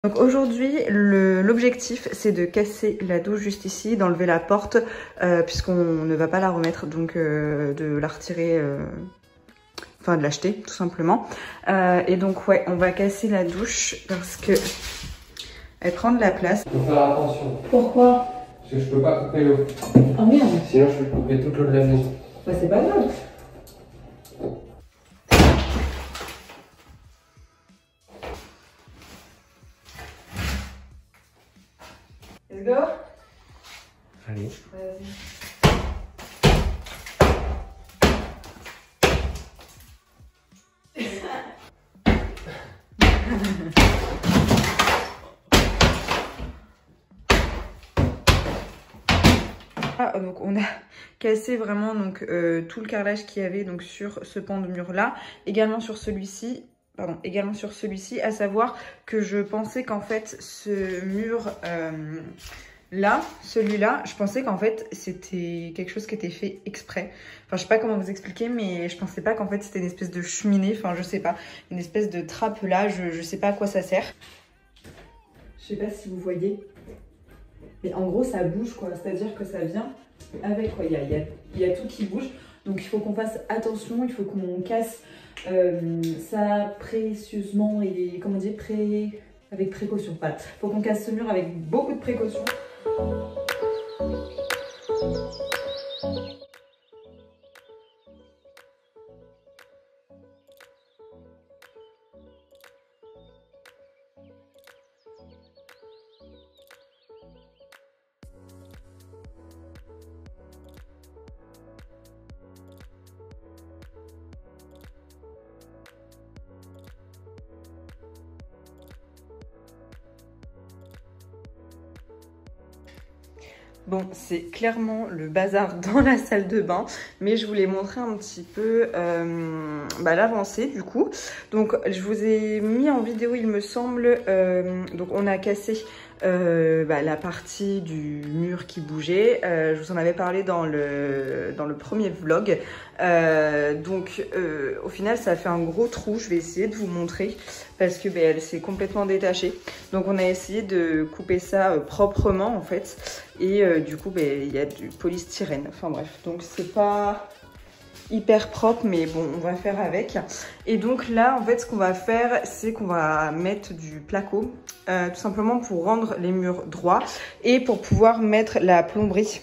Donc aujourd'hui, l'objectif c'est de casser la douche juste ici, d'enlever la porte puisqu'on ne va pas la remettre, donc de la retirer, enfin de l'acheter tout simplement. Et donc ouais, on va casser la douche parce que elle prend de la place. Il faut faire attention. Pourquoi? Parce que je peux pas couper l'eau. Oh merde. Sinon je peux couper toute l'eau de la maison. Bah c'est pas grave. Let's go. Allez. Vas-y. Donc on a cassé vraiment donc tout le carrelage qu'il y avait donc sur ce pan de mur là, également sur celui-ci. Pardon, également sur celui-ci, à savoir que je pensais qu'en fait ce mur là, celui-là, je pensais qu'en fait c'était quelque chose qui était fait exprès. Enfin, je sais pas comment vous expliquer, mais je pensais pas qu'en fait c'était une espèce de cheminée, enfin je sais pas, une espèce de trappe là, je sais pas à quoi ça sert. Je sais pas si vous voyez, mais en gros ça bouge quoi, c'est-à-dire que ça vient avec quoi, il y a tout qui bouge. Donc il faut qu'on fasse attention, il faut qu'on casse ça précieusement et comment dire, avec précaution. Voilà. Il faut qu'on casse ce mur avec beaucoup de précaution. Bon, c'est clairement le bazar dans la salle de bain, mais je voulais montrer un petit peu l'avancée du coup. Donc, je vous ai mis en vidéo, il me semble, donc on a cassé la partie du mur qui bougeait. Je vous en avais parlé dans le premier vlog. Au final, ça a fait un gros trou. Je vais essayer de vous montrer parce que elle s'est complètement détachée. Donc, on a essayé de couper ça proprement en fait. Et du coup, il y a du polystyrène. Enfin bref, donc c'est pas hyper propre, mais bon, on va faire avec. Et donc là, en fait, ce qu'on va faire, c'est qu'on va mettre du placo, tout simplement pour rendre les murs droits et pour pouvoir mettre la plomberie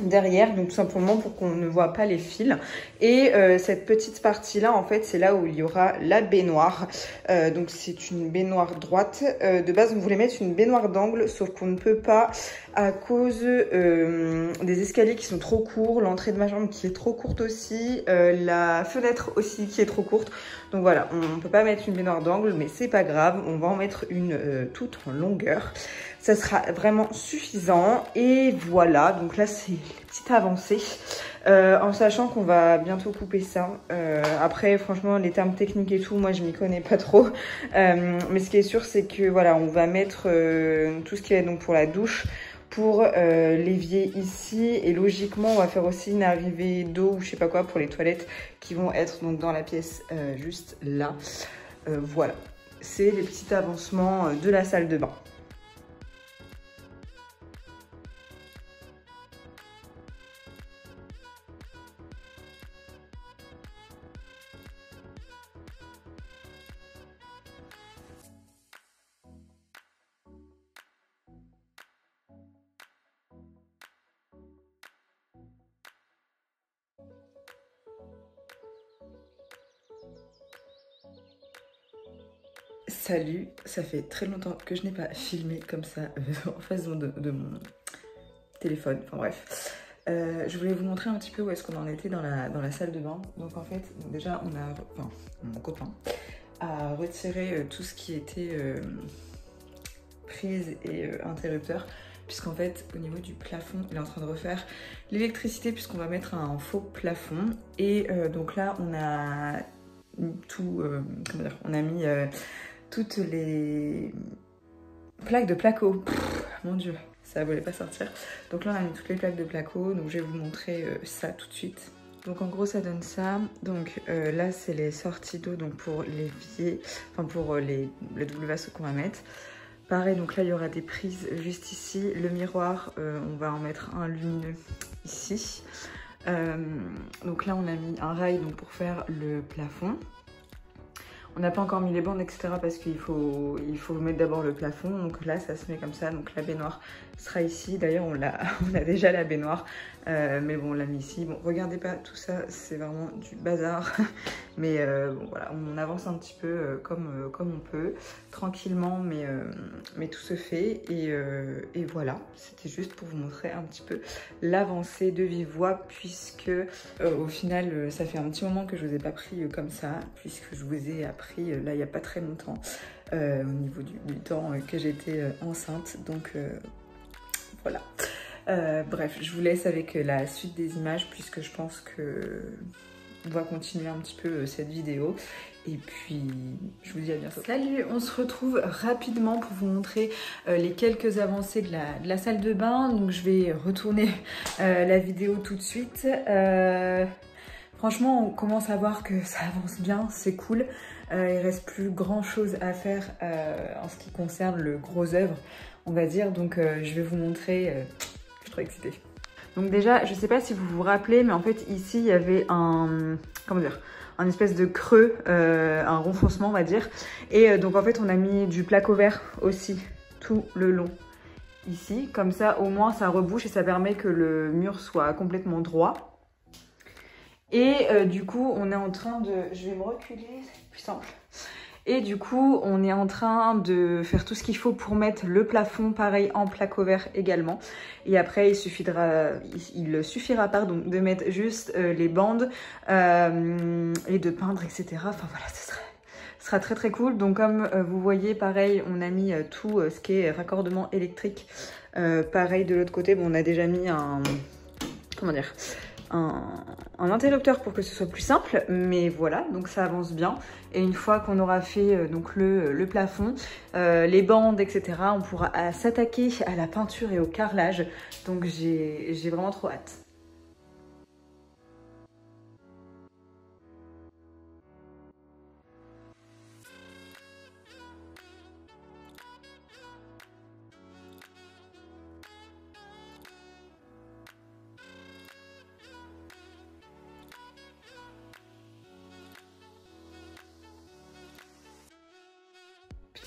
derrière, donc tout simplement pour qu'on ne voit pas les fils. Et cette petite partie là, en fait, c'est là où il y aura la baignoire. Donc c'est une baignoire droite. De base, on voulait mettre une baignoire d'angle, sauf qu'on ne peut pas à cause des escaliers qui sont trop courts, l'entrée de ma chambre qui est trop courte aussi, la fenêtre aussi qui est trop courte. Donc voilà, on ne peut pas mettre une baignoire d'angle, mais c'est pas grave, on va en mettre une toute en longueur. Ça sera vraiment suffisant. Et voilà, donc là c'est les petites avancées. En sachant qu'on va bientôt couper ça. Après, franchement, les termes techniques et tout, moi je m'y connais pas trop. Mais ce qui est sûr, c'est que voilà, on va mettre tout ce qui est donc pour la douche, pour l'évier ici. Et logiquement, on va faire aussi une arrivée d'eau ou je sais pas quoi pour les toilettes qui vont être donc dans la pièce juste là. Voilà, c'est les petits avancements de la salle de bain. Salut, ça fait très longtemps que je n'ai pas filmé comme ça en face de mon téléphone, enfin bref. Je voulais vous montrer un petit peu où est-ce qu'on en était dans la salle de bain. Donc en fait, déjà mon copain a retiré tout ce qui était prise et interrupteur, puisqu'en fait au niveau du plafond, il est en train de refaire l'électricité puisqu'on va mettre un faux plafond. Et donc là on a tout, comment dire, on a mis toutes les plaques de placo. Mon dieu, ça voulait pas sortir. Donc là on a mis toutes les plaques de placo, donc je vais vous montrer ça tout de suite. Donc en gros ça donne ça. Donc là c'est les sorties d'eau donc pour l'évier, enfin pour le WSO qu'on va mettre. Pareil, donc là il y aura des prises juste ici. Le miroir, on va en mettre un lumineux ici. Donc là on a mis un rail donc, pour faire le plafond. On n'a pas encore mis les bandes, etc. parce qu'il faut mettre d'abord le plafond. Donc là, ça se met comme ça. Donc la baignoire sera ici. D'ailleurs, on a déjà la baignoire. Mais bon, on l'a mis ici. Bon, regardez pas tout ça, c'est vraiment du bazar. Mais bon, voilà, on avance un petit peu comme on peut. Tranquillement, mais tout se fait. Et voilà, c'était juste pour vous montrer un petit peu l'avancée de vive voix. Puisque au final, ça fait un petit moment que je vous ai pas pris comme ça. Puisque je vous ai appris là il n'y a pas très longtemps au niveau du temps que j'étais enceinte, donc voilà. Bref, je vous laisse avec la suite des images puisque je pense que on va continuer un petit peu cette vidéo et puis je vous dis à bientôt. Salut, on se retrouve rapidement pour vous montrer les quelques avancées de la salle de bain. Donc je vais retourner la vidéo tout de suite. Franchement, on commence à voir que ça avance bien, c'est cool. Il reste plus grand chose à faire en ce qui concerne le gros œuvre, on va dire. Donc je vais vous montrer, je suis trop excitée. Donc déjà, je sais pas si vous vous rappelez, mais en fait ici il y avait un espèce de creux, un renfoncement on va dire. Et donc en fait on a mis du placo vert aussi tout le long ici. Comme ça au moins ça rebouche et ça permet que le mur soit complètement droit. Et du coup, on est en train de... Je vais me reculer, c'est plus simple. Et du coup, on est en train de faire tout ce qu'il faut pour mettre le plafond, pareil, en placo vert également. Et après, il suffira de mettre juste les bandes et de peindre, etc. Enfin voilà, ce sera très très cool. Donc comme vous voyez, pareil, on a mis tout ce qui est raccordement électrique. Pareil, de l'autre côté, bon, on a déjà mis un... Comment dire ? Un interrupteur pour que ce soit plus simple, mais voilà, donc ça avance bien. Et une fois qu'on aura fait donc le plafond, les bandes, etc., on pourra s'attaquer à la peinture et au carrelage. Donc j'ai vraiment trop hâte.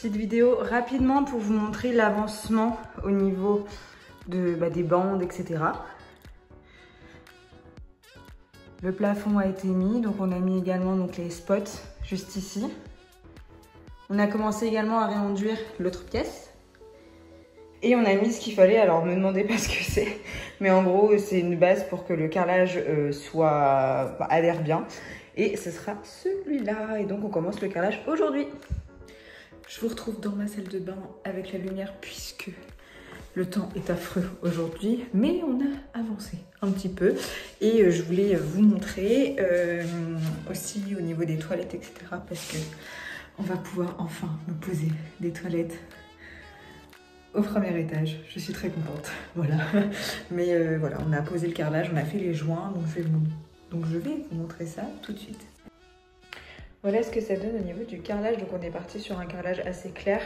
Petite vidéo rapidement pour vous montrer l'avancement au niveau des bandes, etc. Le plafond a été mis, donc on a mis également donc, les spots juste ici. On a commencé également à réenduire l'autre pièce. Et on a mis ce qu'il fallait, alors me demandez pas ce que c'est, mais en gros c'est une base pour que le carrelage adhère bien. Et ce sera celui-là, et donc on commence le carrelage aujourd'hui. Je vous retrouve dans ma salle de bain avec la lumière puisque le temps est affreux aujourd'hui, mais on a avancé un petit peu et je voulais vous montrer aussi au niveau des toilettes, etc. parce que on va pouvoir enfin nous poser des toilettes au premier étage. Je suis très contente, voilà. Mais voilà, on a posé le carrelage, on a fait les joints, donc je vais vous montrer ça tout de suite. Voilà ce que ça donne au niveau du carrelage. Donc on est parti sur un carrelage assez clair.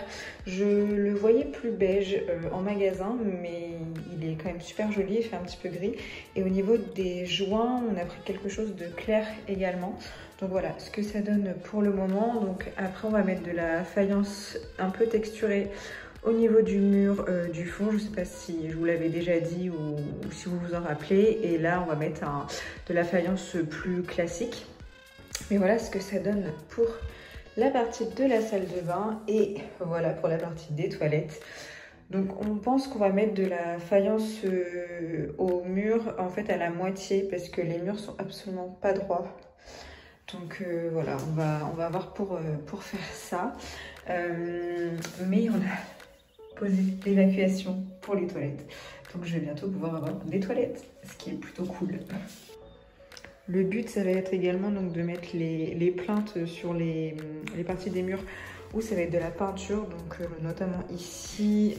Je le voyais plus beige en magasin, mais il est quand même super joli, il fait un petit peu gris. Et au niveau des joints, on a pris quelque chose de clair également. Donc voilà ce que ça donne pour le moment. Donc après on va mettre de la faïence un peu texturée au niveau du mur du fond. Je ne sais pas si je vous l'avais déjà dit ou si vous vous en rappelez. Et là on va mettre de la faïence plus classique. Mais voilà ce que ça donne pour la partie de la salle de bain et voilà pour la partie des toilettes. Donc on pense qu'on va mettre de la faïence au mur en fait à la moitié parce que les murs sont absolument pas droits. Donc voilà, on va avoir pour faire ça. Mais on a posé l'évacuation pour les toilettes. Donc je vais bientôt pouvoir avoir des toilettes, ce qui est plutôt cool. Le but, ça va être également donc, de mettre les plaintes sur les parties des murs où ça va être de la peinture, donc notamment ici,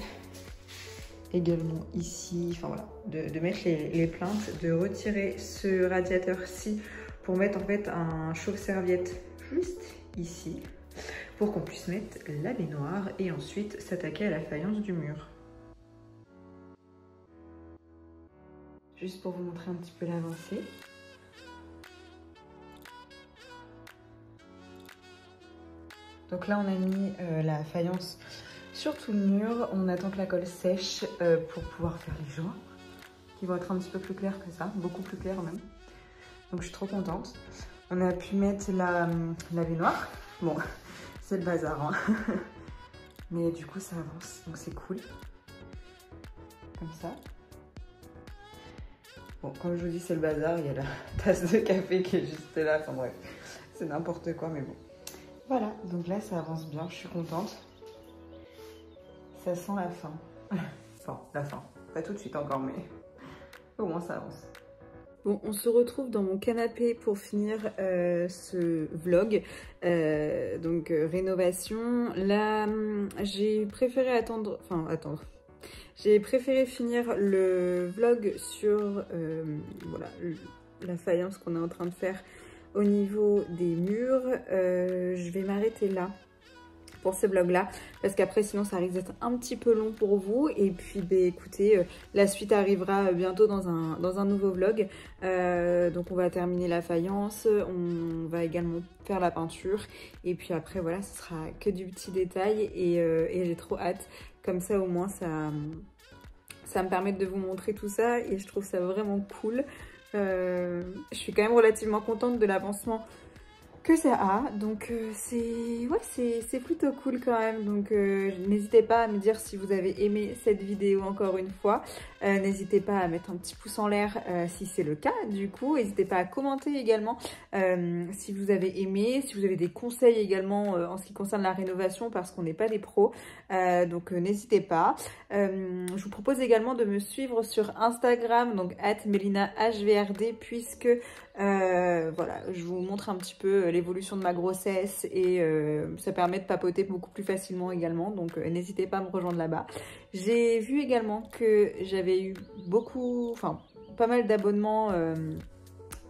également ici, enfin voilà, de mettre les plaintes, de retirer ce radiateur-ci pour mettre en fait un chauffe-serviette juste ici. pour qu'on puisse mettre la baignoire et ensuite s'attaquer à la faïence du mur. Juste pour vous montrer un petit peu l'avancée. Donc là on a mis la faïence sur tout le mur, on attend que la colle sèche pour pouvoir faire les joints qui vont être un petit peu plus clairs que ça, beaucoup plus clairs même. Donc je suis trop contente. On a pu mettre la baignoire, bon c'est le bazar hein. Mais du coup ça avance donc c'est cool, comme ça. Bon, comme je vous dis, c'est le bazar, il y a la tasse de café qui est juste là, enfin bref, c'est n'importe quoi, mais bon. Voilà, donc là, ça avance bien, je suis contente. Ça sent la fin. Enfin, la fin, pas tout de suite encore, mais au moins ça avance. Bon, on se retrouve dans mon canapé pour finir ce vlog, donc rénovation. Là, j'ai préféré attendre. J'ai préféré finir le vlog sur voilà, la faïence qu'on est en train de faire au niveau des murs. Je vais m'arrêter là pour ce vlog là parce qu'après sinon ça risque d'être un petit peu long pour vous et puis bah, écoutez la suite arrivera bientôt dans un nouveau vlog. Donc on va terminer la faïence, on va également faire la peinture et puis après voilà ce sera que du petit détail et j'ai trop hâte, comme ça au moins ça me permet de vous montrer tout ça et je trouve ça vraiment cool. Je suis quand même relativement contente de l'avancement que ça a, donc c'est plutôt cool quand même. Donc n'hésitez pas à me dire si vous avez aimé cette vidéo encore une fois. N'hésitez pas à mettre un petit pouce en l'air si c'est le cas du coup. N'hésitez pas à commenter également si vous avez aimé, si vous avez des conseils également en ce qui concerne la rénovation parce qu'on n'est pas des pros. Donc n'hésitez pas. Je vous propose également de me suivre sur Instagram, donc @melinahvrd, puisque voilà, je vous montre un petit peu l'évolution de ma grossesse et ça permet de papoter beaucoup plus facilement également, donc n'hésitez pas à me rejoindre là-bas. J'ai vu également que j'avais eu pas mal d'abonnements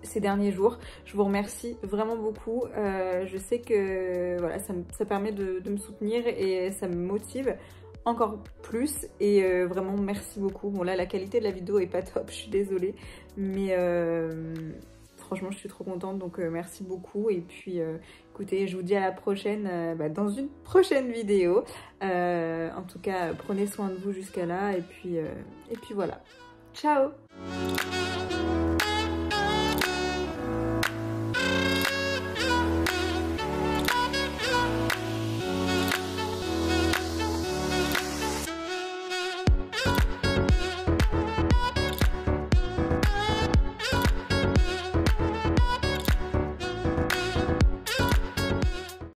ces derniers jours. Je vous remercie vraiment beaucoup. Je sais que voilà, ça permet de me soutenir et ça me motive encore plus et vraiment merci beaucoup. Bon là la qualité de la vidéo est pas top, je suis désolée, mais franchement je suis trop contente, donc merci beaucoup et puis écoutez, je vous dis à la prochaine dans une prochaine vidéo. En tout cas prenez soin de vous jusqu'à là et puis voilà, ciao.